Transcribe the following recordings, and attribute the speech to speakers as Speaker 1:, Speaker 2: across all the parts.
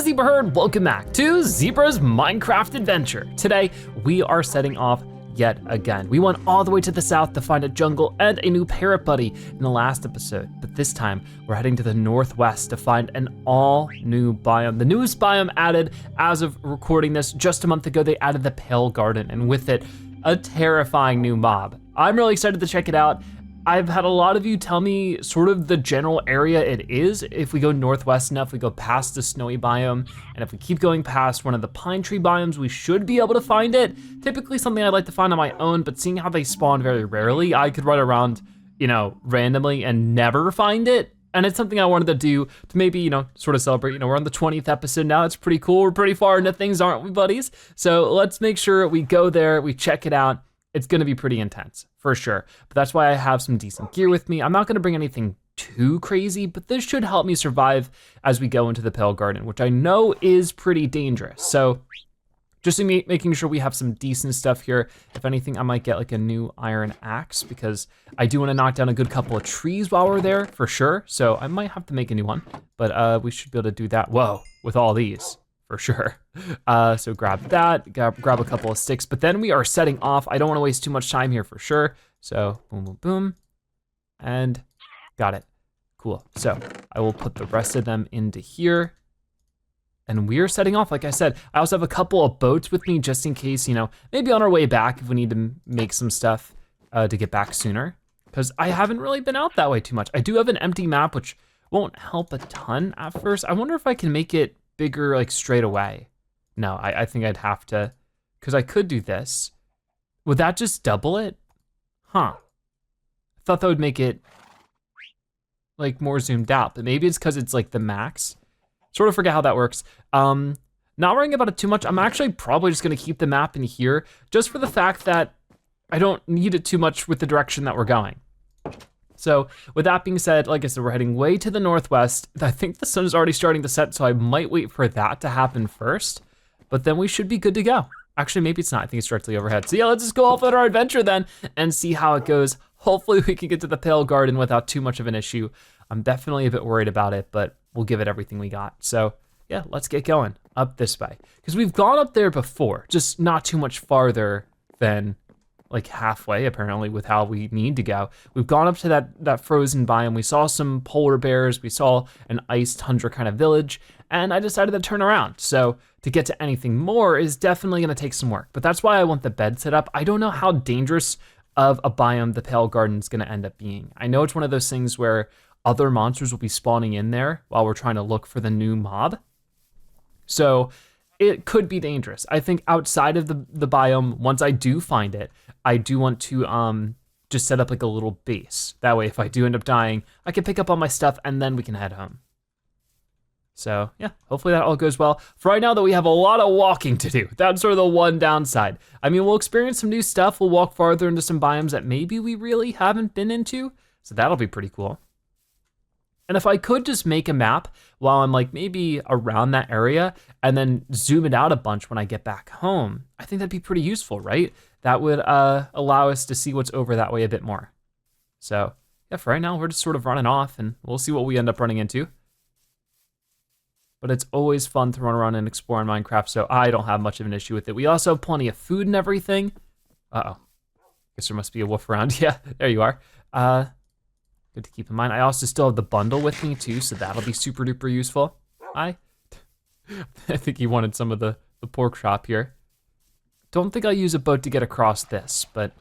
Speaker 1: Zebra Herd, welcome back to Zebra's Minecraft Adventure. Today, we are setting off yet again. We went all the way to the south to find a jungle and a new parrot buddy in the last episode, but this time we're heading to the northwest to find an all new biome. The newest biome added as of recording this just a month ago. They added the Pale Garden, and with it, a terrifying new mob. I'm really excited to check it out. I've had a lot of you tell me sort of the general area it is. If we go northwest enough, we go past the snowy biome, and if we keep going past one of the pine tree biomes, we should be able to find it. Typically something I'd like to find on my own, but seeing how they spawn very rarely, I could run around, randomly and never find it. And it's something I wanted to do to maybe, sort of celebrate. We're on the 20th episode now. It's pretty cool. We're pretty far into things, aren't we, buddies? So let's make sure we go there, we check it out. It's gonna be pretty intense, for sure. But that's why I have some decent gear with me. I'm not gonna bring anything too crazy, but this should help me survive as we go into the Pale Garden, which I know is pretty dangerous. So just making sure we have some decent stuff here. If anything, I might get like a new iron axe because I do wanna knock down a good couple of trees while we're there, for sure. So I might have to make a new one, but we should be able to do that. Whoa, with all these. For sure. So grab that, grab a couple of sticks, but then we are setting off. I don't wanna waste too much time here for sure. So boom, boom, boom, and got it. Cool, so I will put the rest of them into here. And we're setting off, like I said. I also have a couple of boats with me just in case, maybe on our way back if we need to make some stuff to get back sooner. Because I haven't really been out that way too much. I do have an empty map, which won't help a ton at first. I wonder if I can make it bigger like straight away. No, I think I'd have to, because I could do this. Would that just double it? Huh. I thought that would make it like more zoomed out, but maybe it's because it's like the max. Sort of forget how that works. Not worrying about it too much. I'm actually probably just gonna keep the map in here just for the fact that I don't need it too much with the direction that we're going. So with that being said, like I said, we're heading way to the northwest. I think the sun is already starting to set, so I might wait for that to happen first, but then we should be good to go. Actually, maybe it's not, I think it's directly overhead. So yeah, let's just go off on our adventure then and see how it goes. Hopefully we can get to the Pale Garden without too much of an issue. I'm definitely a bit worried about it, but we'll give it everything we got. So yeah, let's get going up this way. Because we've gone up there before, just not too much farther than like halfway apparently with how we need to go. We've gone up to that frozen biome. We saw some polar bears. We saw an ice tundra kind of village, and I decided to turn around. So to get to anything more is definitely gonna take some work, but that's why I want the bed set up. I don't know how dangerous of a biome the Pale Garden is gonna end up being. I know it's one of those things where other monsters will be spawning in there while we're trying to look for the new mob. So it could be dangerous. I think outside of the biome, once I do find it, I do want to just set up like a little base. That way, if I do end up dying, I can pick up all my stuff and then we can head home. So yeah, hopefully that all goes well. For right now though, we have a lot of walking to do. That's sort of the one downside. I mean, we'll experience some new stuff. We'll walk farther into some biomes that maybe we really haven't been into. So that'll be pretty cool. And if I could just make a map while I'm like maybe around that area and then zoom it out a bunch when I get back home, I think that'd be pretty useful, right? That would allow us to see what's over that way a bit more. So yeah, for right now, we're just sort of running off and we'll see what we end up running into. But it's always fun to run around and explore in Minecraft, so I don't have much of an issue with it. We also have plenty of food and everything. Uh-oh, guess there must be a wolf around. Yeah, there you are. Good to keep in mind. I also still have the bundle with me too, so that'll be super duper useful. I think he wanted some of the pork chop here. Don't think I'll use a boat to get across this, but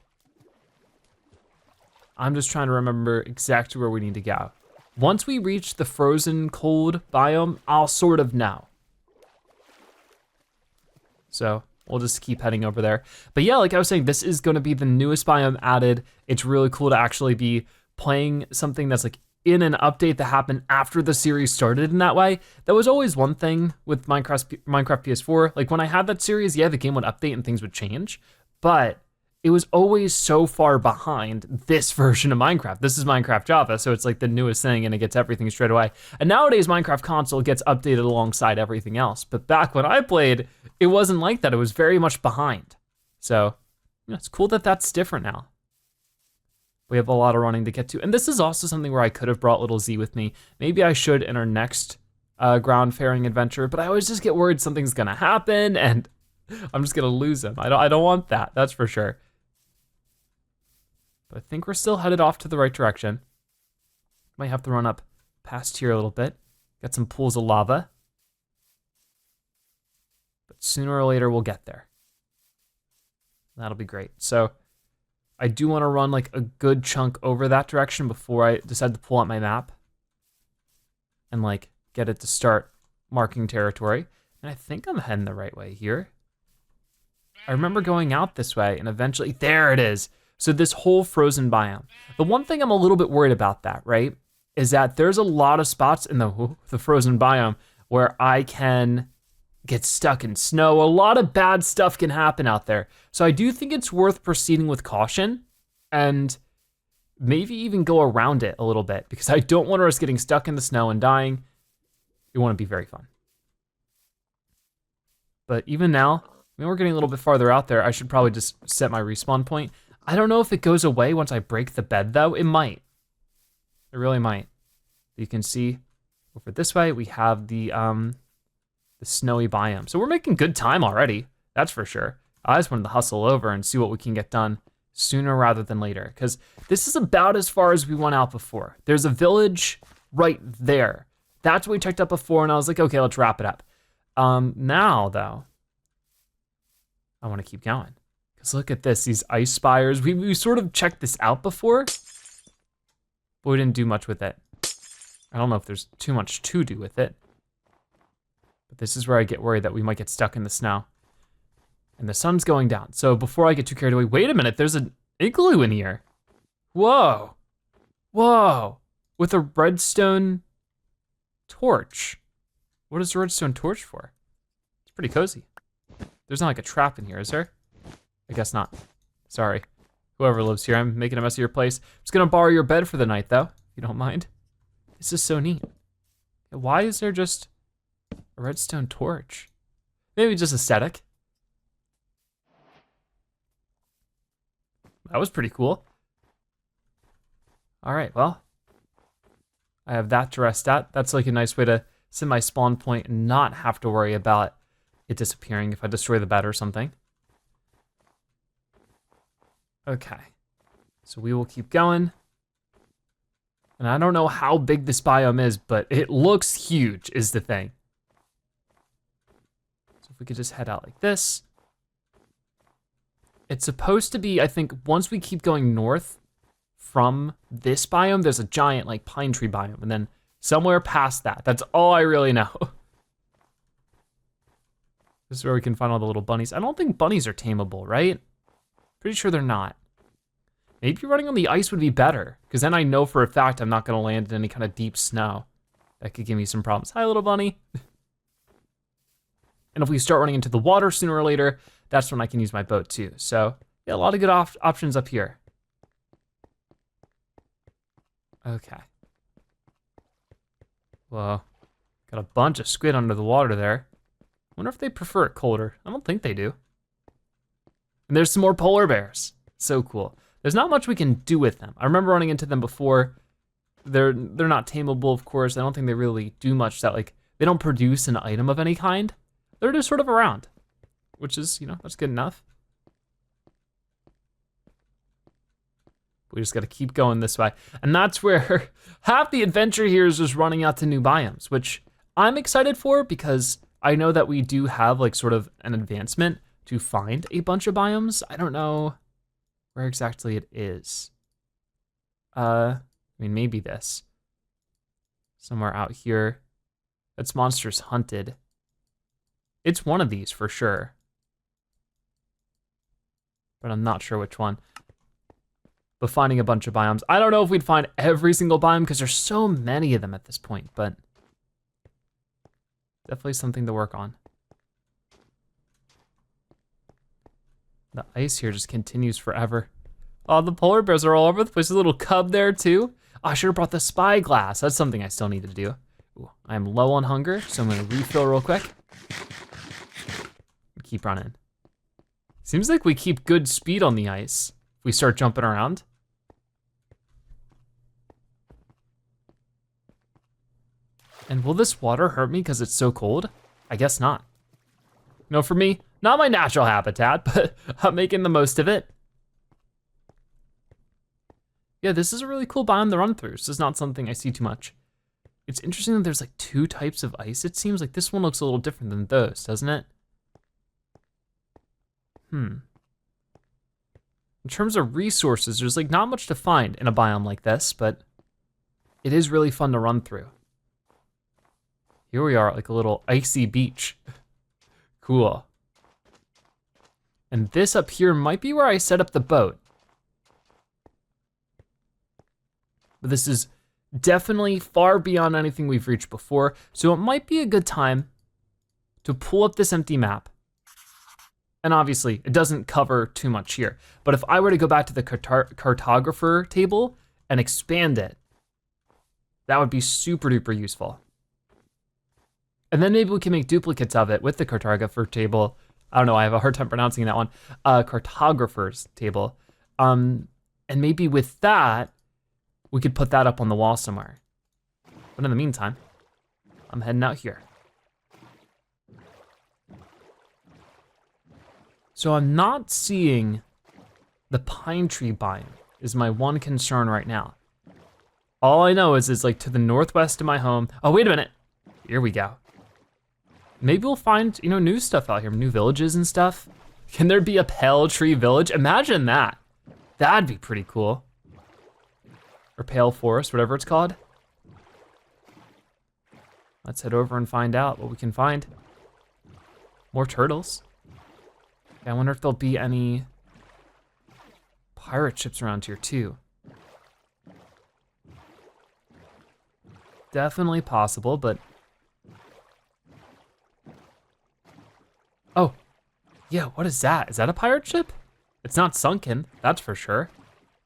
Speaker 1: I'm just trying to remember exactly where we need to go. Once we reach the frozen cold biome, I'll sort of know. So we'll just keep heading over there. But yeah, like I was saying, this is gonna be the newest biome added. It's really cool to actually be playing something that's like in an update that happened after the series started in that way. That was always one thing with Minecraft PS4. Like when I had that series, yeah, the game would update and things would change, but it was always so far behind this version of Minecraft. This is Minecraft Java, so it's like the newest thing and it gets everything straight away. And nowadays Minecraft console gets updated alongside everything else. But back when I played, it wasn't like that. It was very much behind. So it's cool that that's different now. We have a lot of running to get to. And this is also something where I could have brought little Z with me. Maybe I should in our next ground faring adventure, but I always just get worried something's gonna happen and I'm just gonna lose him. I don't want that, that's for sure. But I think we're still headed off to the right direction. Might have to run up past here a little bit. Got some pools of lava. But sooner or later we'll get there. That'll be great. So I do want to run like a good chunk over that direction before I decide to pull out my map and like get it to start marking territory. And I think I'm heading the right way here. I remember going out this way and eventually, there it is. So this whole frozen biome. The one thing I'm a little bit worried about that, right, is that there's a lot of spots in the frozen biome where I can get stuck in snow. A lot of bad stuff can happen out there. So I do think it's worth proceeding with caution and maybe even go around it a little bit because I don't want us getting stuck in the snow and dying. It wouldn't be very fun. But even now, I mean, we're getting a little bit farther out there. I should probably just set my respawn point. I don't know if it goes away once I break the bed though. It might. It really might. You can see over this way, we have the snowy biome. So we're making good time already, that's for sure. I just wanted to hustle over and see what we can get done sooner rather than later, because this is about as far as we went out before. There's a village right there. That's what we checked out before, and I was like, okay, let's wrap it up. Now though, I wanna keep going. Because look at this, these ice spires. We sort of checked this out before, but we didn't do much with it. I don't know if there's too much to do with it. But this is where I get worried that we might get stuck in the snow. And the sun's going down. So before I get too carried away, wait a minute, there's an igloo in here. Whoa, whoa, with a redstone torch. What is the redstone torch for? It's pretty cozy. There's not like a trap in here, is there? I guess not, sorry. Whoever lives here, I'm making a mess of your place. I'm just gonna borrow your bed for the night though, if you don't mind. This is so neat. Why is there just a redstone torch? Maybe just aesthetic. That was pretty cool. All right, well, I have that to rest at. That's like a nice way to set my spawn point and not have to worry about it disappearing if I destroy the bed or something. Okay, so we will keep going. And I don't know how big this biome is, but it looks huge is the thing. So if we could just head out like this. It's supposed to be, I think, once we keep going north from this biome, there's a giant like pine tree biome, and then somewhere past that, that's all I really know. This is where we can find all the little bunnies. I don't think bunnies are tameable, right? Pretty sure they're not. Maybe running on the ice would be better, because then I know for a fact I'm not gonna land in any kind of deep snow. That could give me some problems. Hi, little bunny. And if we start running into the water sooner or later, that's when I can use my boat too. So yeah, a lot of good options up here. Okay. Whoa, got a bunch of squid under the water there. Wonder if they prefer it colder. I don't think they do. And there's some more polar bears. So cool. There's not much we can do with them. I remember running into them before. They're not tameable, of course. I don't think they really do much that like, they don't produce an item of any kind. They're just sort of around, which is, you know, that's good enough. We just gotta keep going this way. And that's where half the adventure here is just running out to new biomes, which I'm excited for because I know that we do have like sort of an advancement to find a bunch of biomes. I don't know where exactly it is. I mean, maybe this. Somewhere out here. That's monsters hunted. It's one of these for sure. But I'm not sure which one. But finding a bunch of biomes. I don't know if we'd find every single biome because there's so many of them at this point, but definitely something to work on. The ice here just continues forever. Oh, the polar bears are all over the place. There's a little cub there too. Oh, I should have brought the spyglass. That's something I still need to do. Ooh, I'm low on hunger, so I'm gonna refill real quick. Keep running. Seems like we keep good speed on the ice if we start jumping around. And will this water hurt me because it's so cold? I guess not. No, for me, not my natural habitat, but I'm making the most of it. Yeah, this is a really cool biome to run through. This is not something I see too much. It's interesting that there's like 2 types of ice. It seems like this one looks a little different than those, doesn't it? In terms of resources, there's like not much to find in a biome like this, but it is really fun to run through. Here we are at like a little icy beach. Cool. And this up here might be where I set up the boat. But this is definitely far beyond anything we've reached before, so it might be a good time to pull up this empty map. And obviously, it doesn't cover too much here, but if I were to go back to the cartographer table and expand it, that would be super duper useful. And then maybe we can make duplicates of it with the cartographer table. I don't know, I have a hard time pronouncing that one. Cartographer's table. And maybe with that, we could put that up on the wall somewhere. But in the meantime, I'm heading out here. So I'm not seeing the pine tree biome is my one concern right now. All I know is it's like to the northwest of my home. Oh, wait a minute. Here we go. Maybe we'll find, new stuff out here, new villages and stuff. Can there be a pale tree village? Imagine that. That'd be pretty cool. Or pale forest, whatever it's called. Let's head over and find out what we can find. More turtles. I wonder if there'll be any pirate ships around here too. Definitely possible, but. Oh, yeah, what is that? Is that a pirate ship? It's not sunken, that's for sure.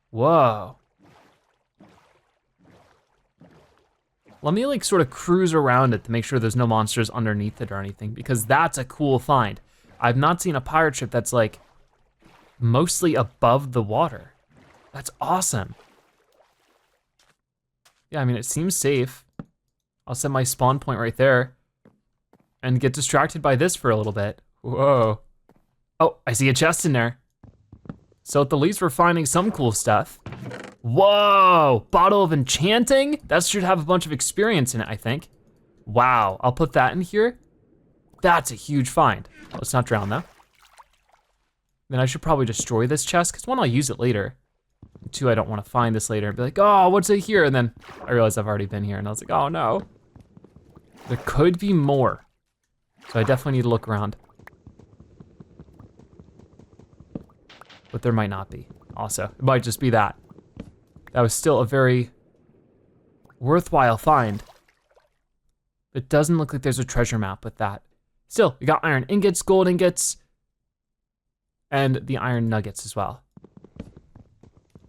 Speaker 1: Whoa. Let me like sort of cruise around it to make sure there's no monsters underneath it or anything, because that's a cool find. I've not seen a pirate ship that's like mostly above the water. That's awesome. Yeah, I mean, it seems safe. I'll set my spawn point right there and get distracted by this for a little bit. Whoa. Oh, I see a chest in there. So at the least we're finding some cool stuff. Whoa, bottle of enchanting? That should have a bunch of experience in it, I think. Wow, I'll put that in here. That's a huge find. Let's not drown though. Then I should probably destroy this chest, because one, I'll use it later. Two, I don't want to find this later and be like, oh, what's it here? And then I realized I've already been here and I was like, oh no. There could be more. So I definitely need to look around. But there might not be also. It might just be that. That was still a very worthwhile find. It doesn't look like there's a treasure map with that. Still, we got iron ingots, gold ingots, and the iron nuggets as well.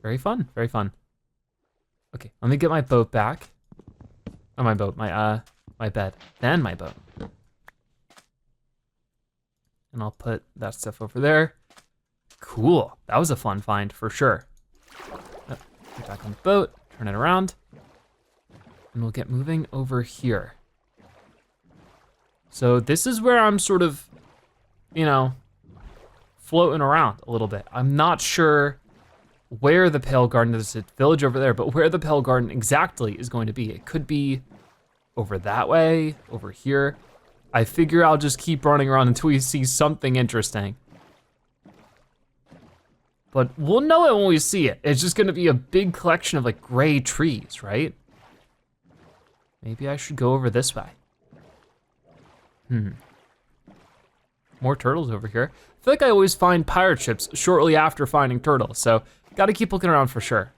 Speaker 1: Very fun, very fun. Okay, let me get my boat back. Oh, my boat, my bed, then my boat. And I'll put that stuff over there. Cool, that was a fun find for sure. Get back on the boat, turn it around, and we'll get moving over here. So this is where I'm sort of, floating around a little bit. I'm not sure where the Pale Garden, there's a village over there, but where the Pale Garden exactly is going to be. It could be over that way, over here. I figure I'll just keep running around until we see something interesting. But we'll know it when we see it. It's just gonna be a big collection of like gray trees, right? Maybe I should go over this way. More turtles over here. I feel like I always find pirate ships shortly after finding turtles, so gotta keep looking around for sure.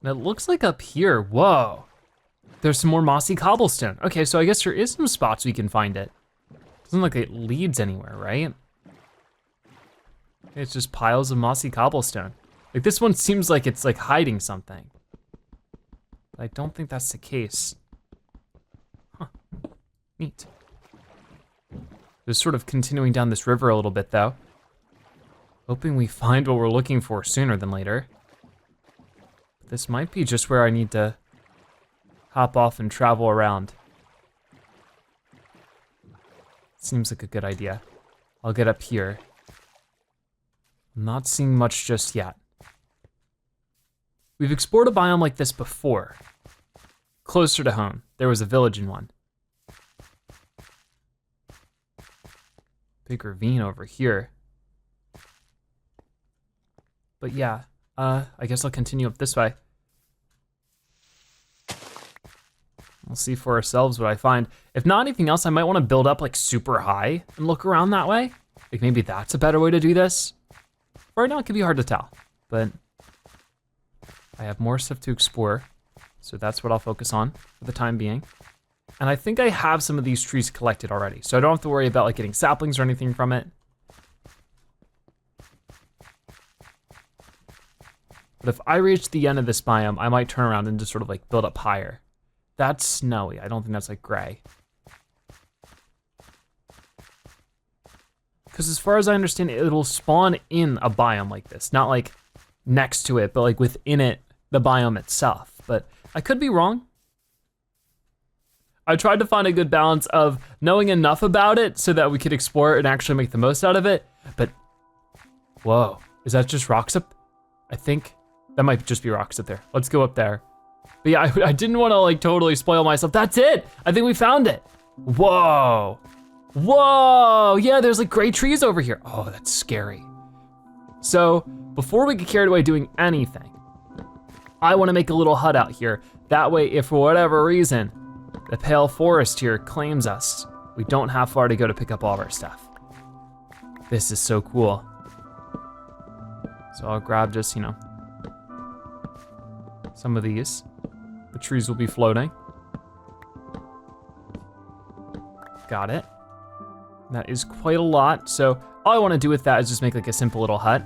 Speaker 1: And it looks like up here, whoa. There's some more mossy cobblestone. Okay, so I guess there is some spots we can find it. Doesn't look like it leads anywhere, right? It's just piles of mossy cobblestone. Like this one seems like it's like hiding something. But I don't think that's the case. Huh, neat. Just sort of continuing down this river a little bit though. Hoping we find what we're looking for sooner than later. This might be just where I need to hop off and travel around. Seems like a good idea. I'll get up here. I'm not seeing much just yet. We've explored a biome like this before. Closer to home, there was a village in one. Big ravine over here. But yeah, I guess I'll continue up this way. We'll see for ourselves what I find. If not anything else, I might want to build up like super high and look around that way. Like maybe that's a better way to do this. Right now it can be hard to tell, but I have more stuff to explore. So that's what I'll focus on for the time being. And I think I have some of these trees collected already, so I don't have to worry about like getting saplings or anything from it. But if I reach the end of this biome, I might turn around and just sort of like build up higher. That's snowy, I don't think that's like gray. Because as far as I understand, it'll spawn in a biome like this, not like next to it, but like within it, the biome itself. But I could be wrong. I tried to find a good balance of knowing enough about it so that we could explore it and actually make the most out of it, but whoa, is that just rocks up? I think that might just be rocks up there. Let's go up there. But yeah, I didn't want to like totally spoil myself. That's it, I think we found it. Whoa, whoa, yeah, there's like gray trees over here. Oh, that's scary. So before we get carried away doing anything, I want to make a little hut out here. That way, if for whatever reason, the Pale Forest here claims us, we don't have far to go to pick up all of our stuff. This is so cool. So I'll grab just, you know, some of these. The trees will be floating. Got it. That is quite a lot. So all I want to do with that is just make like a simple little hut,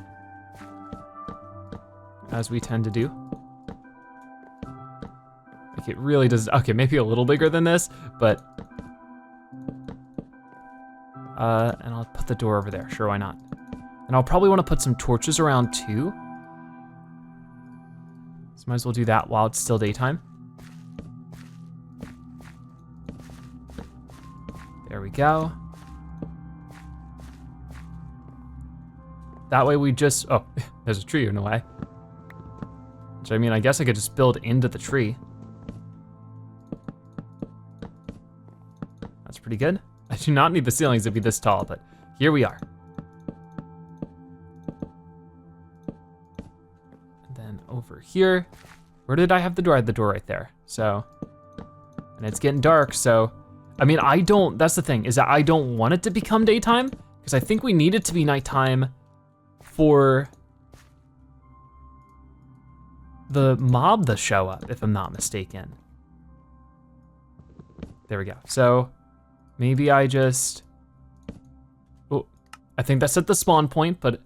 Speaker 1: as we tend to do. Like it really does, okay, maybe a little bigger than this, but, and I'll put the door over there, sure, why not? And I'll probably wanna put some torches around too. So might as well do that while it's still daytime. There we go. That way we just, oh, there's a tree in the way. So I mean, I guess I could just build into the tree. That's pretty good. I do not need the ceilings to be this tall, but here we are. And then over here, where did I have the door? I had the door right there. So, and it's getting dark, so, I mean, that's the thing, is that I don't want it to become daytime, because I think we need it to be nighttime for the mob to show up, if I'm not mistaken. There we go. So maybe I just, oh, I think that's at the spawn point, but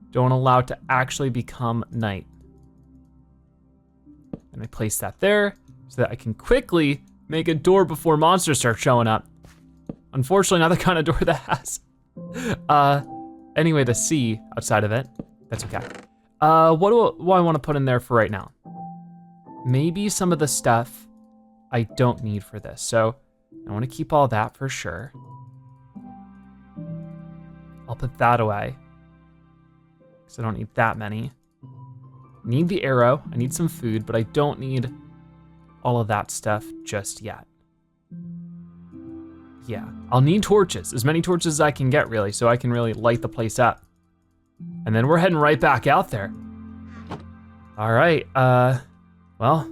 Speaker 1: don't allow it to actually become night. And I place that there so that I can quickly make a door before monsters start showing up. Unfortunately, not the kind of door that has any way to see outside of it. That's okay. What do I want to put in there for right now? Maybe some of the stuff I don't need for this. So I want to keep all that for sure. I'll put that away, because I don't need that many. Need the arrow, I need some food, but I don't need all of that stuff just yet. Yeah, I'll need torches, as many torches as I can get really, so I can really light the place up. And then we're heading right back out there. All right, well,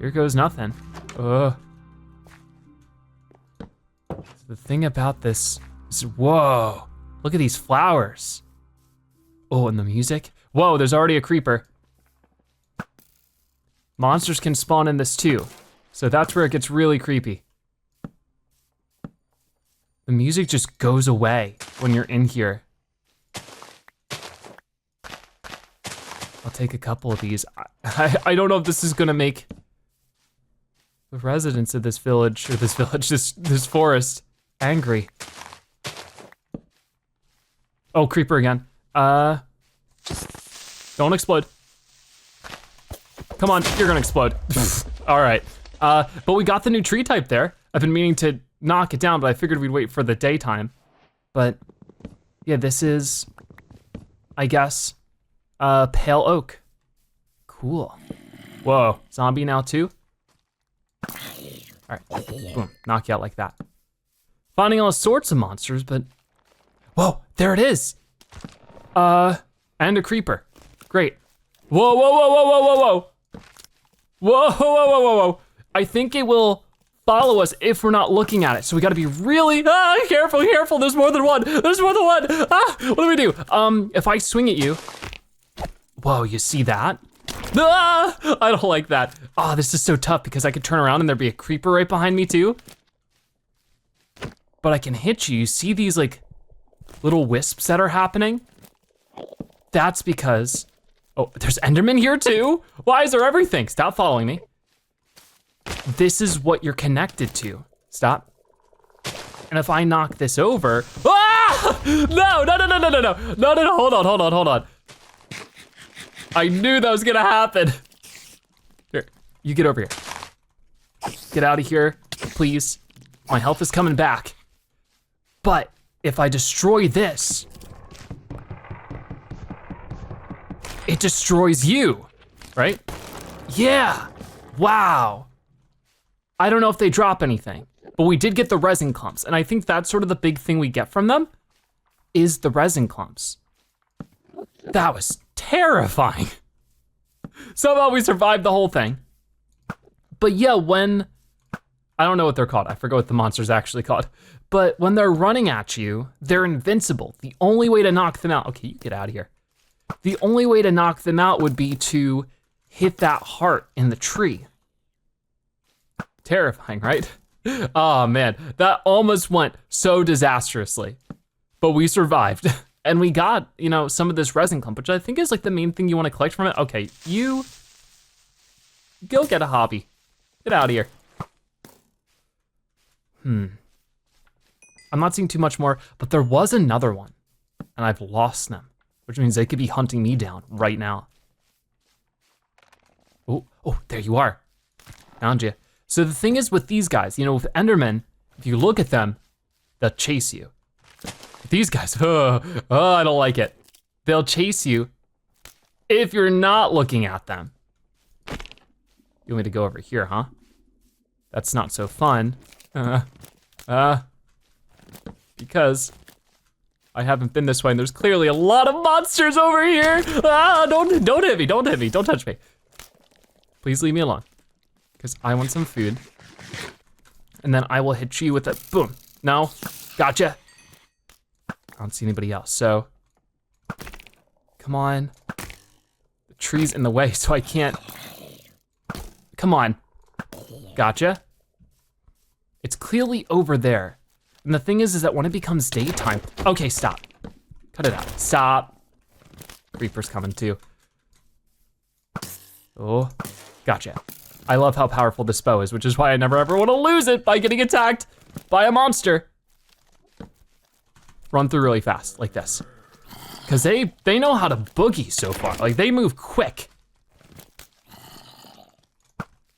Speaker 1: here goes nothing. So the thing about this is, whoa, look at these flowers. Oh, and the music. Whoa, there's already a creeper. Monsters can spawn in this too, so that's where it gets really creepy. The music just goes away when you're in here. I'll take a couple of these. I don't know if this is gonna make the residents of this village, or this forest, angry. Oh, creeper again. Don't explode. Come on, you're gonna explode. All right, But we got the new tree type there. I've been meaning to knock it down, but I figured we'd wait for the daytime. But yeah, this is, I guess, pale oak. Cool. Whoa, zombie now too? All right, boom, knock you out like that. Finding all sorts of monsters, but, whoa, there it is. And a creeper, great. Whoa, whoa, whoa, whoa, whoa, whoa, whoa. Whoa, whoa, whoa, whoa, whoa. I think it will follow us if we're not looking at it. So we gotta be really, careful, careful. There's more than one, there's more than one. What do we do? If I swing at you, whoa, you see that? I don't like that. Oh, this is so tough because I could turn around and there'd be a creeper right behind me too. But I can hit you. You see these like little wisps that are happening? That's because, oh, there's Enderman here too? Why is there everything? Stop following me. This is what you're connected to. Stop. And if I knock this over, no, hold on. I knew that was gonna happen. Here, you get over here. Get out of here, please. My health is coming back. But if I destroy this, it destroys you, right? Yeah, wow. I don't know if they drop anything, but we did get the resin clumps, and I think that's sort of the big thing we get from them, is the resin clumps. That was terrifying. Somehow we survived the whole thing. But yeah, I don't know what they're called. I forget what the monster's actually called. But when they're running at you, they're invincible. The only way to knock them out, okay, you get out of here. The only way to knock them out would be to hit that heart in the tree. Terrifying, right? Oh man, that almost went so disastrously, but we survived. And we got, some of this resin clump, which I think is like the main thing you wanna collect from it. Okay, you go get a hobby. Get out of here. I'm not seeing too much more, but there was another one and I've lost them, which means they could be hunting me down right now. Oh, there you are. Found you. So the thing is with these guys, with Endermen, if you look at them, they'll chase you. These guys, I don't like it. They'll chase you if you're not looking at them. You want me to go over here, huh? That's not so fun. Because I haven't been this way and there's clearly a lot of monsters over here. Don't hit me, don't touch me. Please leave me alone, because I want some food. And then I will hit you with a boom. No, gotcha. I don't see anybody else, so. Come on. The tree's in the way, so I can't. Come on, gotcha. It's clearly over there. And the thing is that when it becomes daytime, okay, stop. Cut it out, stop. Creeper's coming too. Oh, gotcha. I love how powerful this bow is, which is why I never ever want to lose it by getting attacked by a monster. Run through really fast, like this. Because they know how to boogie so far. Like, they move quick.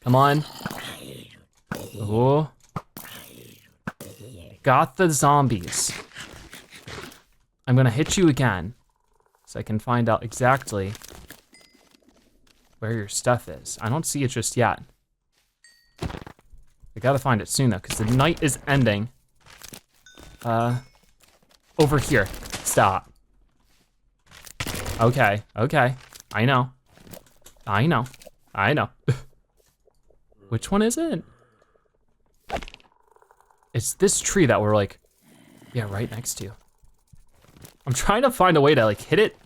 Speaker 1: Come on. Oh. Got the zombies. I'm gonna hit you again so I can find out exactly where your stuff is. I don't see it just yet. I gotta find it soon though, because the night is ending. Over here, stop. Okay, I know. Which one is it? It's this tree that we're like, yeah, right next to. I'm trying to find a way to like hit it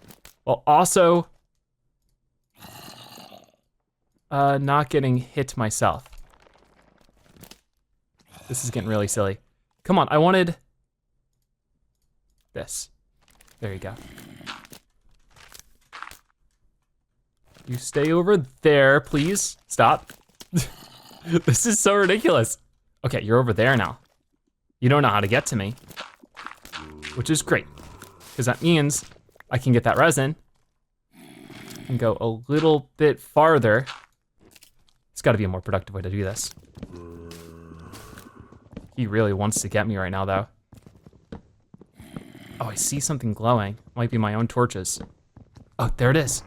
Speaker 1: while also not getting hit myself. This is getting really silly. Come on, I wanted this. There you go. You stay over there, please. Stop. This is so ridiculous. Okay, you're over there now. You don't know how to get to me, which is great, because that means I can get that resin and go a little bit farther. It's gotta be a more productive way to do this. He really wants to get me right now though. Oh, I see something glowing. Might be my own torches. Oh, there it is.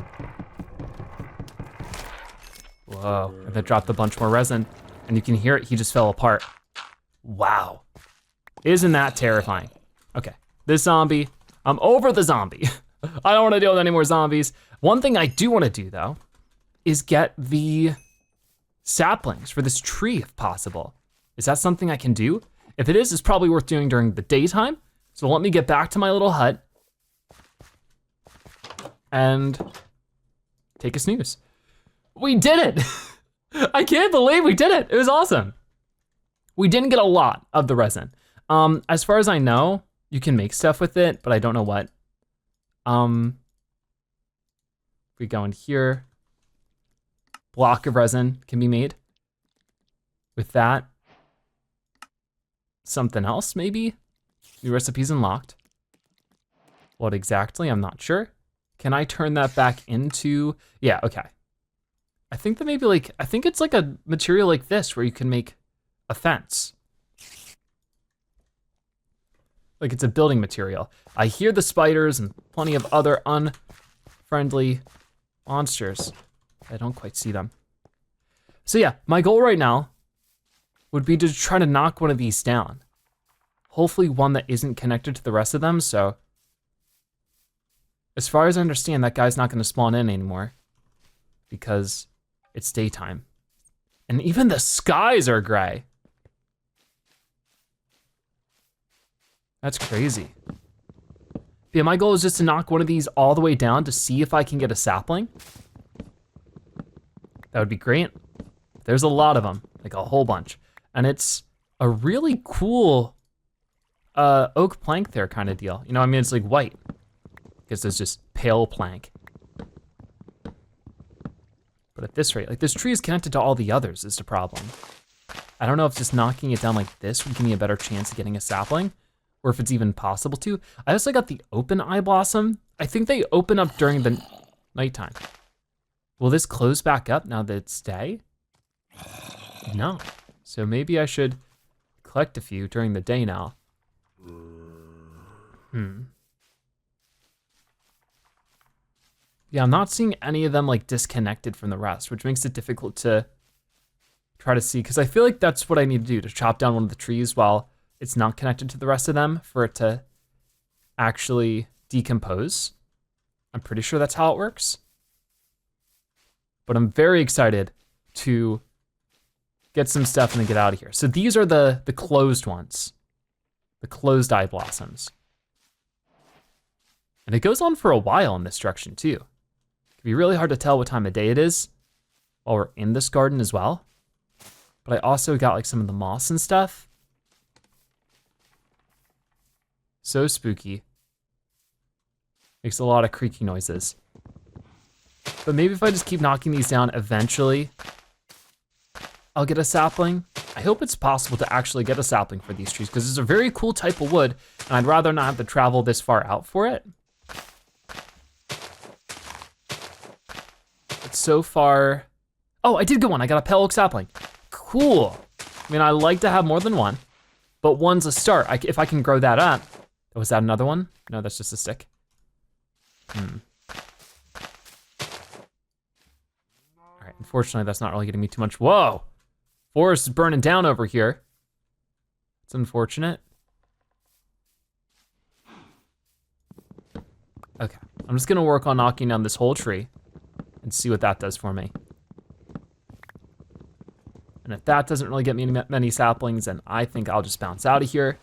Speaker 1: Whoa, and that dropped a bunch more resin. And you can hear it, he just fell apart. Wow, isn't that terrifying? Okay, this zombie, I'm over the zombie. I don't wanna deal with any more zombies. One thing I do wanna do though, is get the saplings for this tree if possible. Is that something I can do? If it is, it's probably worth doing during the daytime. So let me get back to my little hut and take a snooze. We did it! I can't believe we did it. It was awesome. We didn't get a lot of the resin. As far as I know, you can make stuff with it, but I don't know what. If we go in here, block of resin can be made with that. Something else maybe? New recipes unlocked. What exactly, I'm not sure. Can I turn that back into, yeah, okay. I think that maybe like, I think it's like a material like this where you can make a fence. Like it's a building material. I hear the spiders and plenty of other unfriendly monsters. I don't quite see them. So yeah, my goal right now would be to try to knock one of these down. Hopefully one that isn't connected to the rest of them, so. As far as I understand, that guy's not gonna spawn in anymore because it's daytime. And even the skies are gray. That's crazy. Yeah, my goal is just to knock one of these all the way down to see if I can get a sapling. That would be great. There's a lot of them, like a whole bunch. And it's a really cool oak plank there kind of deal. You know, I mean, it's like white. I guess it's just pale plank. But at this rate, like this tree is connected to all the others is the problem. I don't know if just knocking it down like this would give me a better chance of getting a sapling, or if it's even possible to. I also got the open eye blossom. I think they open up during the nighttime. Will this close back up now that it's day? No. So maybe I should collect a few during the day now. Yeah, I'm not seeing any of them like disconnected from the rest, which makes it difficult to try to see, because I feel like that's what I need to do, to chop down one of the trees while it's not connected to the rest of them for it to actually decompose. I'm pretty sure that's how it works. But I'm very excited to get some stuff and then get out of here. So these are the closed ones, the closed eye blossoms. And it goes on for a while in this direction too. It can be really hard to tell what time of day it is while we're in this garden as well. But I also got like some of the moss and stuff. So spooky. Makes a lot of creaky noises. But maybe if I just keep knocking these down, eventually I'll get a sapling. I hope it's possible to actually get a sapling for these trees, because it's a very cool type of wood, and I'd rather not have to travel this far out for it. But so far, oh, I did get one. I got a pale oak sapling. Cool. I mean, I like to have more than one, but one's a start. If I can grow that up. Was that another one? No, that's just a stick. All right, unfortunately, that's not really getting me too much. Whoa, forest is burning down over here. It's unfortunate. Okay, I'm just gonna work on knocking down this whole tree and see what that does for me. And if that doesn't really get me many saplings, then I think I'll just bounce out of here.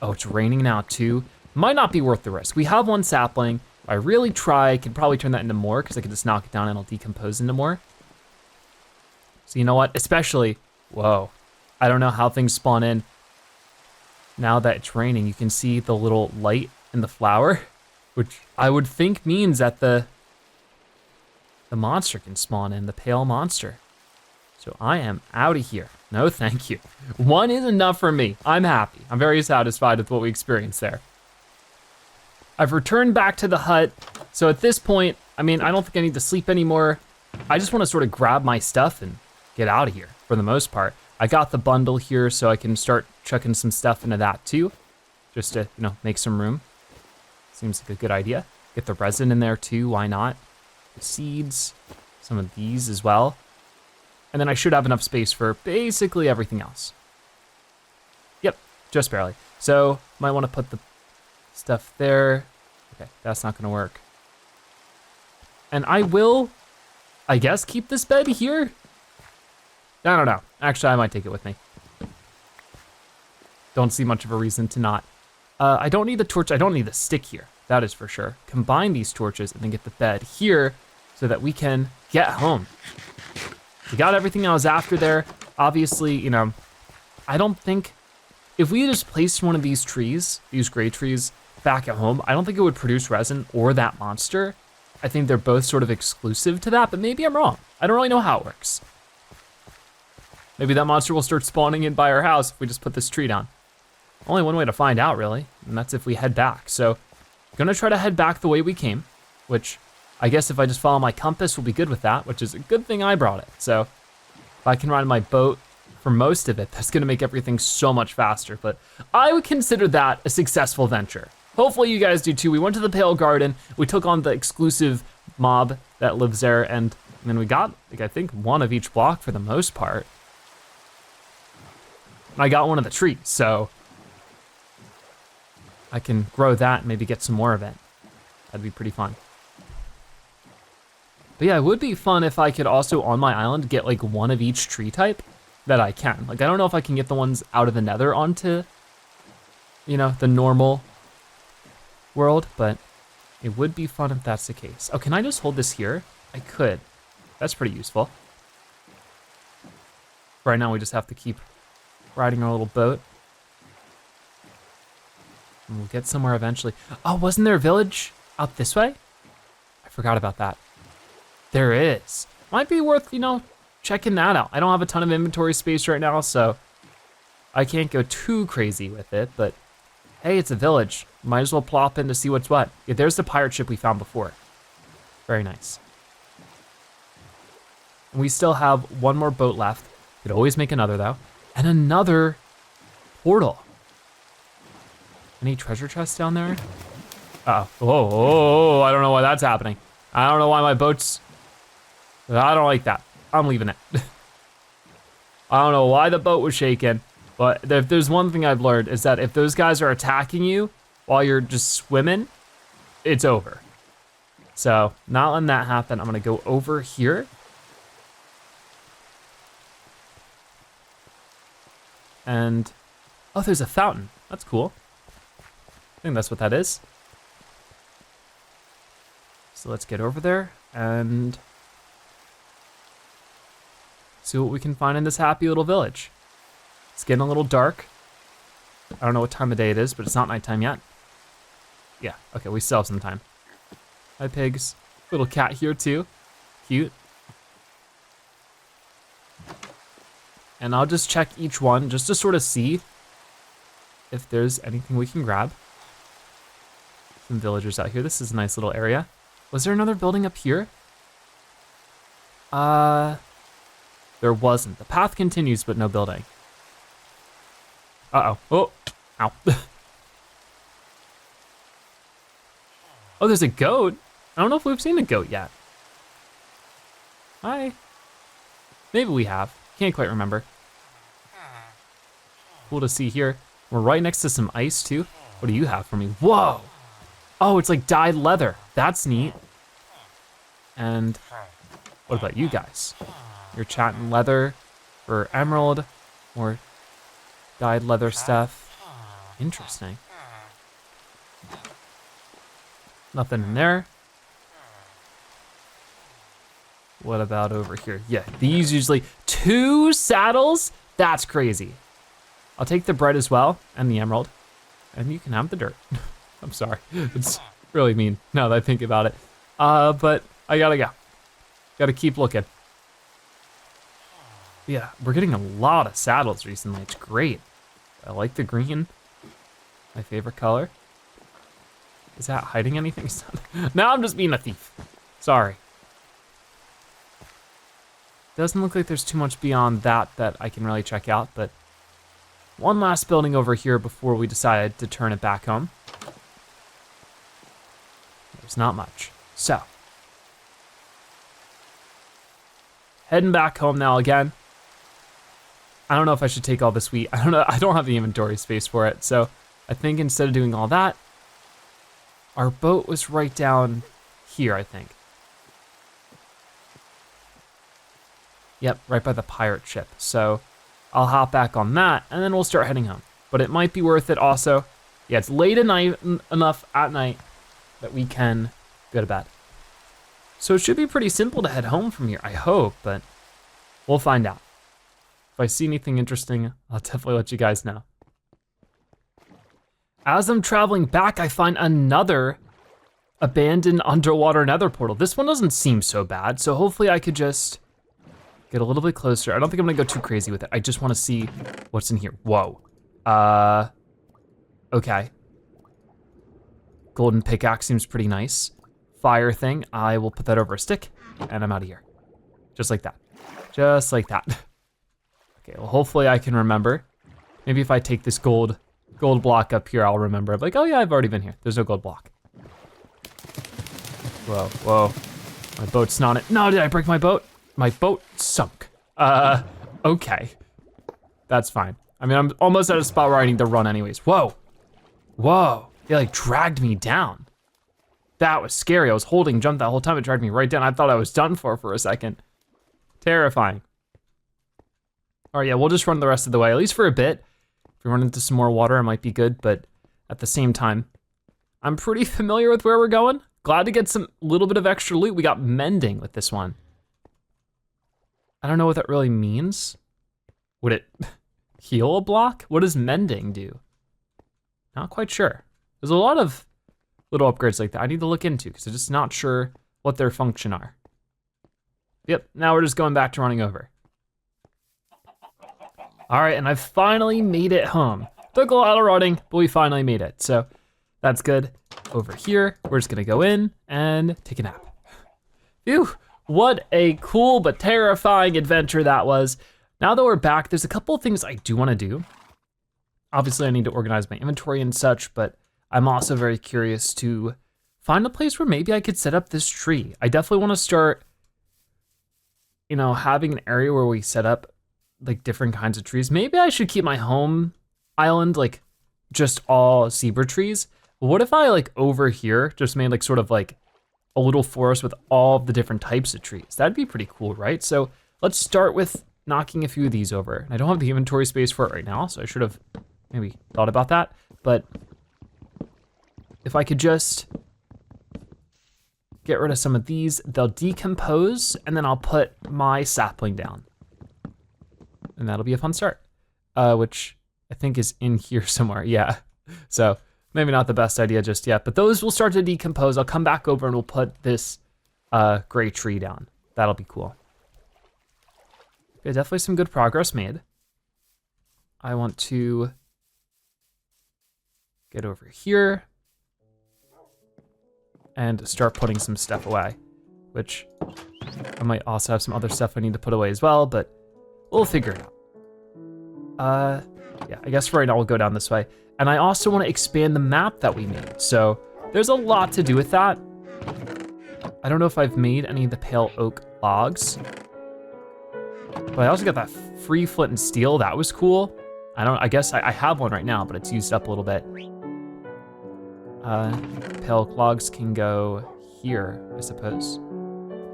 Speaker 1: Oh, it's raining now too. Might not be worth the risk. We have one sapling. If I really try, I could probably turn that into more, because I could just knock it down and it'll decompose into more. So you know what, especially, whoa, I don't know how things spawn in. Now that it's raining, you can see the little light in the flower, which I would think means that the monster can spawn in, the pale monster. So I am out of here. No, thank you. One is enough for me. I'm happy. I'm very satisfied with what we experienced there. I've returned back to the hut. So at this point, I mean, I don't think I need to sleep anymore. I just want to sort of grab my stuff and get out of here for the most part. I got the bundle here so I can start chucking some stuff into that too, just to, make some room. Seems like a good idea. Get the resin in there too, why not? The seeds, some of these as well. And then I should have enough space for basically everything else. Yep, just barely. So might want to put the stuff there. Okay, that's not gonna work. And I will, I guess, keep this bed here. I don't know. Actually, I might take it with me. Don't see much of a reason to not. I don't need the torch. I don't need the stick here. That is for sure. Combine these torches and then get the bed here so that we can get home. We got everything I was after there. Obviously, I don't think, if we just placed one of these trees, these gray trees, back at home, I don't think it would produce resin or that monster. I think they're both sort of exclusive to that, but maybe I'm wrong. I don't really know how it works. Maybe that monster will start spawning in by our house if we just put this tree down. Only one way to find out, really, and that's if we head back. So, gonna try to head back the way we came, which I guess if I just follow my compass, we'll be good with that, which is a good thing I brought it. So, if I can ride my boat for most of it, that's gonna make everything so much faster, but I would consider that a successful venture. Hopefully you guys do too. We went to the Pale Garden, we took on the exclusive mob that lives there, and then we got, I think, one of each block for the most part. And I got one of the trees, so I can grow that and maybe get some more of it. That'd be pretty fun. But yeah, it would be fun if I could also, on my island, get like one of each tree type that I can. Like, I don't know if I can get the ones out of the nether onto, the normal world, but it would be fun if that's the case. Oh, can I just hold this here? I could. That's pretty useful. Right now we just have to keep riding our little boat. And we'll get somewhere eventually. Oh, wasn't there a village out this way? I forgot about that. There is. Might be worth, checking that out. I don't have a ton of inventory space right now, so I can't go too crazy with it, but hey, it's a village. Might as well plop in to see what's what. Yeah, there's the pirate ship we found before. Very nice. And we still have one more boat left. Could always make another though. And another portal. Any treasure chests down there? Oh, I don't know why that's happening. I don't know why my boat's, I don't like that. I'm leaving it. I don't know why the boat was shaking, but if there's one thing I've learned is that if those guys are attacking you while you're just swimming, it's over. So not letting that happen. I'm gonna go over here. And, oh, there's a fountain. That's cool. I think that's what that is. So let's get over there and see what we can find in this happy little village. It's getting a little dark. I don't know what time of day it is, but it's not nighttime yet. Yeah, okay, we still have some time. Hi, pigs. Little cat here too. Cute. And I'll just check each one just to sort of see if there's anything we can grab. Some villagers out here. This is a nice little area. Was there another building up here? There wasn't. The path continues, but no building. Uh-oh. Oh, ow. Oh, there's a goat. I don't know if we've seen a goat yet. Hi. Maybe we have. Can't quite remember. Cool to see here. We're right next to some ice too. What do you have for me? Whoa. Oh, it's like dyed leather. That's neat. And what about you guys? You're chatting leather for emerald, more dyed leather stuff. Interesting. Nothing in there. What about over here? Yeah, these usually 2 saddles? That's crazy. I'll take the bread as well and the emerald, and you can have the dirt. I'm sorry, it's really mean now that I think about it. But I gotta go. Gotta keep looking. Yeah, we're getting a lot of saddles recently. It's great. I like the green, my favorite color. Is that hiding anything? Now I'm just being a thief. Sorry. Doesn't look like there's too much beyond that I can really check out, but one last building over here before we decide to turn it back home. There's not much. So, heading back home now again. I don't know if I should take all this wheat. I don't know, I don't have the inventory space for it. So I think instead of doing all that, our boat was right down here, I think. Yep, right by the pirate ship. So I'll hop back on that and then we'll start heading home. But it might be worth it also. Yeah, it's late enough at night that we can go to bed. So it should be pretty simple to head home from here, I hope, but we'll find out. If I see anything interesting, I'll definitely let you guys know. As I'm traveling back, I find another abandoned underwater nether portal. This one doesn't seem so bad, so hopefully I could just get a little bit closer. I don't think I'm gonna go too crazy with it. I just wanna see what's in here. Whoa. Okay. Golden pickaxe seems pretty nice. Fire thing, I will put that over a stick, and I'm out of here. Just like that. Just like that. Okay, well hopefully I can remember. Maybe if I take this gold block up here, I'll remember. I'm like, oh yeah, I've already been here. There's no gold block. Whoa, whoa. My boat's not in. No, did I break my boat? My boat sunk. Okay. That's fine. I mean, I'm almost at a spot where I need to run anyways. Whoa, whoa. They like dragged me down. That was scary. I was holding jump that whole time. It dragged me right down. I thought I was done for a second. Terrifying. All right, yeah, we'll just run the rest of the way, at least for a bit. If we run into some more water, it might be good, but at the same time, I'm pretty familiar with where we're going. Glad to get some little bit of extra loot. We got mending with this one. I don't know what that really means. Would it heal a block? What does mending do? Not quite sure. There's a lot of little upgrades like that I need to look into because I'm just not sure what their function are. Yep, now we're just going back to running over. All right, and I finally made it home. Took a lot of running, but we finally made it. So that's good. Over here, we're just gonna go in and take a nap. Phew, what a cool but terrifying adventure that was. Now that we're back, there's a couple of things I do wanna do. Obviously I need to organize my inventory and such, but I'm also very curious to find a place where maybe I could set up this tree. I definitely wanna start, having an area where we set up like different kinds of trees. Maybe I should keep my home island like just all zebra trees. But what if I like over here just made like sort of like a little forest with all of the different types of trees? That'd be pretty cool, right? So let's start with knocking a few of these over. I don't have the inventory space for it right now, so I should have maybe thought about that. But if I could just get rid of some of these, they'll decompose, and then I'll put my sapling down. And that'll be a fun start, which I think is in here somewhere, yeah. So maybe not the best idea just yet, but those will start to decompose. I'll come back over and we'll put this gray tree down. That'll be cool. Okay, definitely some good progress made. I want to get over here and start putting some stuff away, which I might also have some other stuff I need to put away as well, but we'll figure it out. Yeah, I guess for right now we'll go down this way. And I also want to expand the map that we made. So there's a lot to do with that. I don't know if I've made any of the pale oak logs, but I also got that free flint and steel. That was cool. I guess I have one right now, but it's used up a little bit. Pale oak logs can go here, I suppose.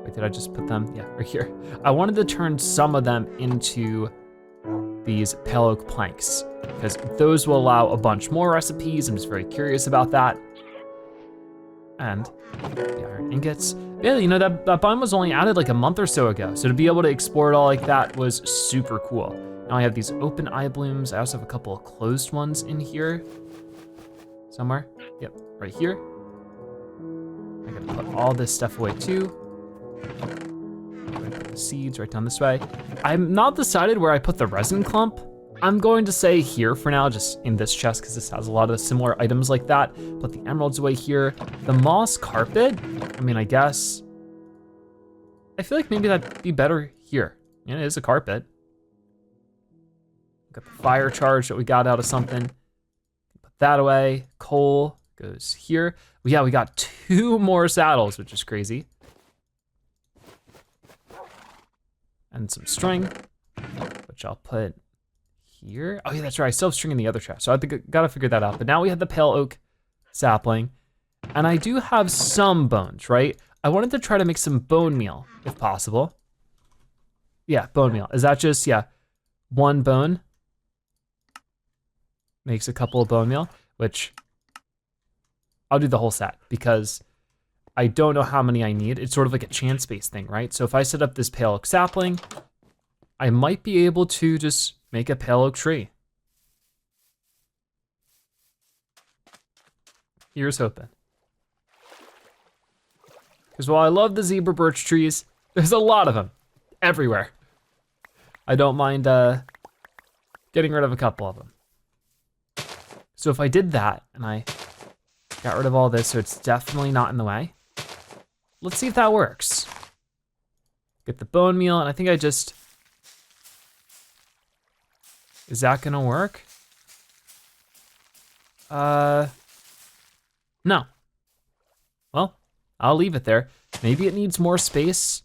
Speaker 1: Wait, did I just put them? Yeah, right here. I wanted to turn some of them into these pale oak planks because those will allow a bunch more recipes. I'm just very curious about that. And the iron ingots. Yeah, that biome was only added like a month or so ago. So to be able to explore it all like that was super cool. Now I have these open eye blooms. I also have a couple of closed ones in here somewhere. Yep, right here. I gotta put all this stuff away too. Put the seeds right down this way. I'm not decided where I put the resin clump. I'm going to say here for now, just in this chest, because this has a lot of similar items like that. Put the emeralds away here. The moss carpet, I mean, I guess. I feel like maybe that'd be better here. Yeah, it is a carpet. Got the fire charge that we got out of something. Put that away. Coal goes here. Well, yeah, we got 2 more saddles, which is crazy. And some string, which I'll put here. Oh yeah, that's right, I still have string in the other chest, so I think I gotta figure that out. But now we have the pale oak sapling, and I do have some bones, right? I wanted to try to make some bone meal, if possible. Yeah, bone meal. Is that just, yeah, 1 bone? Makes a couple of bone meal, which I'll do the whole set because I don't know how many I need. It's sort of like a chance-based thing, right? So if I set up this pale oak sapling, I might be able to just make a pale oak tree. Here's hoping. Because while I love the zebra birch trees, there's a lot of them everywhere. I don't mind getting rid of a couple of them. So if I did that and I got rid of all this so it's definitely not in the way, let's see if that works. Get the bone meal, and I think I just, is that gonna work? No. Well, I'll leave it there. Maybe it needs more space.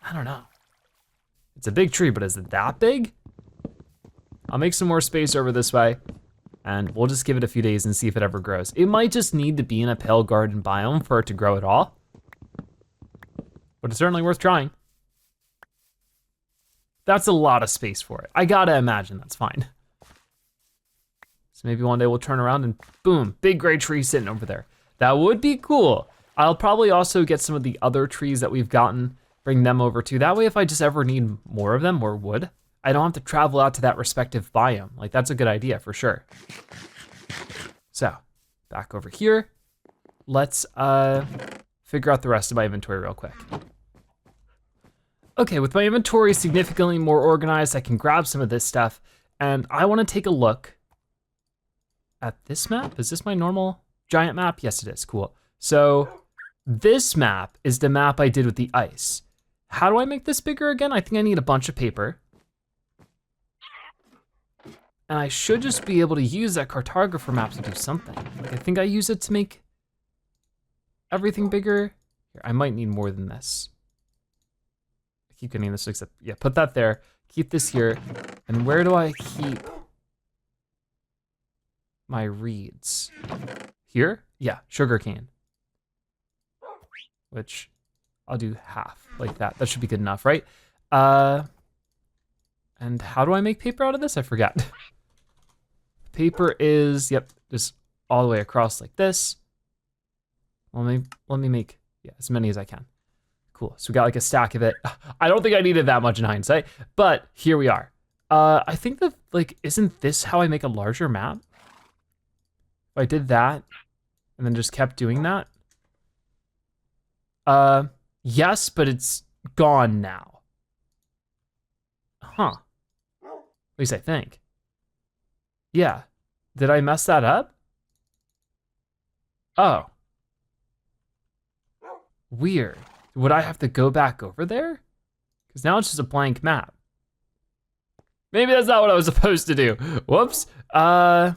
Speaker 1: I don't know. It's a big tree, but is it that big? I'll make some more space over this way, and we'll just give it a few days and see if it ever grows. It might just need to be in a Pale Garden biome for it to grow at all, but it's certainly worth trying. That's a lot of space for it. I gotta imagine that's fine. So maybe one day we'll turn around and boom, big gray tree sitting over there. That would be cool. I'll probably also get some of the other trees that we've gotten, bring them over too. That way if I just ever need more of them, more wood, I don't have to travel out to that respective biome. Like, that's a good idea for sure. So, back over here. Let's figure out the rest of my inventory real quick. Okay, with my inventory significantly more organized, I can grab some of this stuff, and I wanna take a look at this map. Is this my normal giant map? Yes, it is, cool. So, this map is the map I did with the ice. How do I make this bigger again? I think I need a bunch of paper. And I should just be able to use that cartographer map to do something. Like, I think I use it to make everything bigger. Here, I might need more than this. I keep getting this except, yeah, put that there, keep this here. And where do I keep my reeds? Here? Yeah, sugarcane. Which I'll do half, like that. That should be good enough, right? And how do I make paper out of this? I forgot. Paper is, yep, just all the way across like this. Let me make, yeah, as many as I can. Cool, so we got like a stack of it. I don't think I needed that much in hindsight, but here we are. I think that, like, isn't this how I make a larger map? If I did that, and then just kept doing that. Yes, but it's gone now. Huh, at least I think. Yeah, did I mess that up? Oh. Weird. Would I have to go back over there? Because now it's just a blank map. Maybe that's not what I was supposed to do. Whoops. Yeah,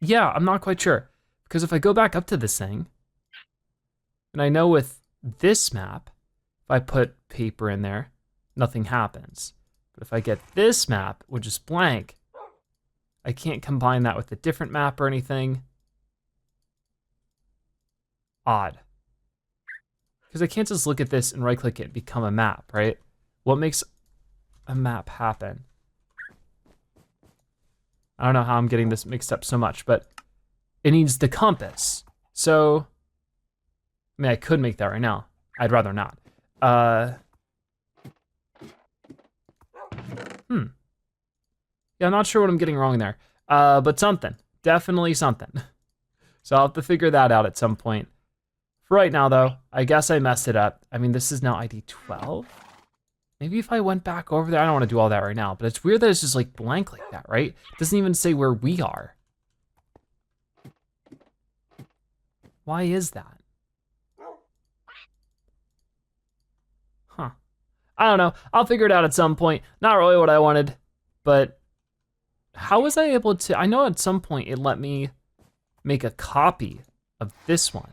Speaker 1: I'm not quite sure. Because if I go back up to this thing, and I know with this map, if I put paper in there, nothing happens. But if I get this map, which is blank, I can't combine that with a different map or anything. Odd. Because I can't just look at this and right click it and become a map, right? What makes a map happen? I don't know how I'm getting this mixed up so much, but it needs the compass. So, I mean, I could make that right now. I'd rather not. Yeah, I'm not sure what I'm getting wrong there, but something, definitely something. So I'll have to figure that out at some point. For right now though, I guess I messed it up. I mean, this is now ID 12. Maybe if I went back over there, I don't wanna do all that right now, but it's weird that it's just like blank like that, right? It doesn't even say where we are. Why is that? Huh, I don't know, I'll figure it out at some point. Not really what I wanted, but how was I able to, I know at some point it let me make a copy of this one.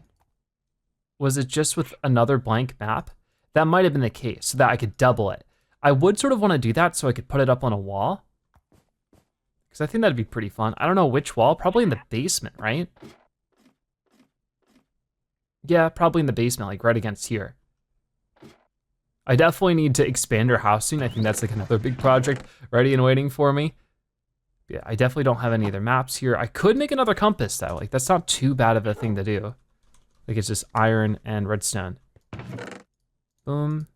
Speaker 1: Was it just with another blank map? That might have been the case, so that I could double it. I would sort of want to do that so I could put it up on a wall, because I think that'd be pretty fun. I don't know which wall, probably in the basement, right? Yeah, probably in the basement, like right against here. I definitely need to expand our house soon. I think that's like another big project ready and waiting for me. Yeah, I definitely don't have any other maps here. I could make another compass though. Like that's not too bad of a thing to do. Like it's just iron and redstone. Boom.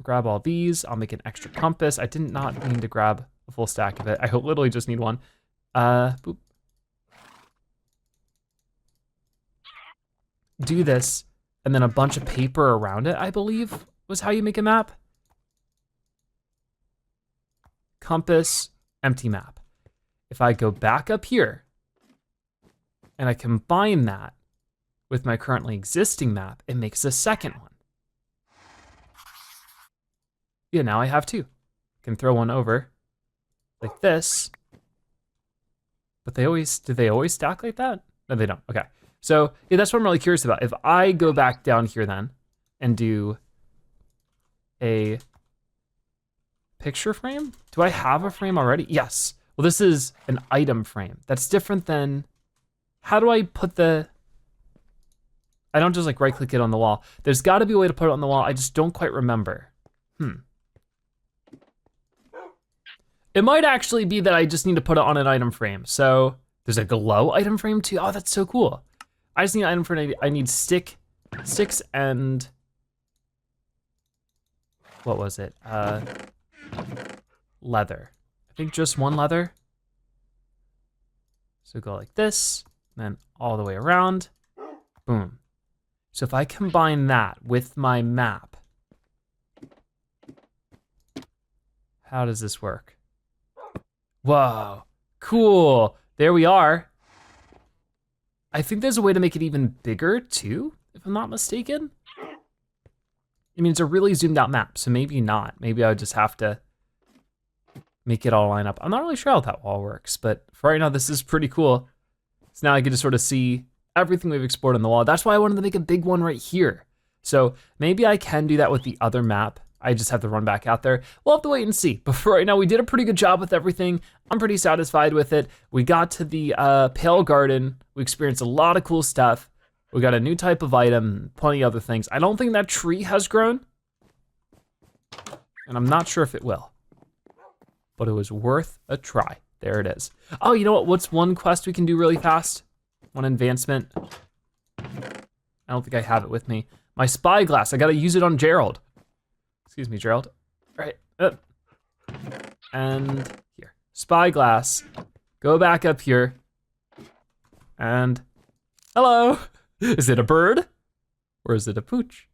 Speaker 1: Grab all these. I'll make an extra compass. I did not mean to grab a full stack of it. I literally just need one. Boop. Do this, and then a bunch of paper around it, I believe, was how you make a map. Compass, empty map. If I go back up here, and I combine that with my currently existing map, it makes a second one. Yeah, now I have two. I can throw one over like this, but do they always stack like that? No, they don't, okay. So yeah, that's what I'm really curious about. If I go back down here then and do a picture frame, do I have a frame already? Yes. Well, this is an item frame. That's different than, how do I put I don't just like right click it on the wall. There's gotta be a way to put it on the wall. I just don't quite remember. It might actually be that I just need to put it on an item frame. So there's a glow item frame too. Oh, that's so cool. I just need an item frame. I need sticks and, what was it? Leather. I think just one leather. So go like this, and then all the way around, boom. So if I combine that with my map, how does this work? Whoa, cool, there we are. I think there's a way to make it even bigger too, if I'm not mistaken. I mean, it's a really zoomed out map, so maybe not. Maybe I would just have to make it all line up. I'm not really sure how that wall works, but for right now, this is pretty cool. So now I can just sort of see everything we've explored on the wall. That's why I wanted to make a big one right here. So maybe I can do that with the other map. I just have to run back out there. We'll have to wait and see. But for right now, we did a pretty good job with everything. I'm pretty satisfied with it. We got to the Pale Garden. We experienced a lot of cool stuff. We got a new type of item, plenty of other things. I don't think that tree has grown, and I'm not sure if it will, but it was worth a try. There it is. Oh, you know what? What's one quest we can do really fast? One advancement. I don't think I have it with me. My spyglass, I gotta use it on Gerald. Excuse me, Gerald. All right, and here. Spyglass, go back up here, and hello. Is it a bird, or is it a pooch?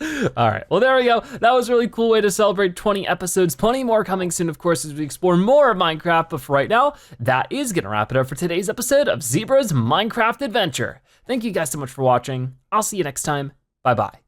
Speaker 1: All right, well, there we go. That was a really cool way to celebrate 20 episodes. Plenty more coming soon, of course, as we explore more of Minecraft, but for right now, that is gonna wrap it up for today's episode of Zebra's Minecraft Adventure. Thank you guys so much for watching. I'll see you next time. Bye-bye.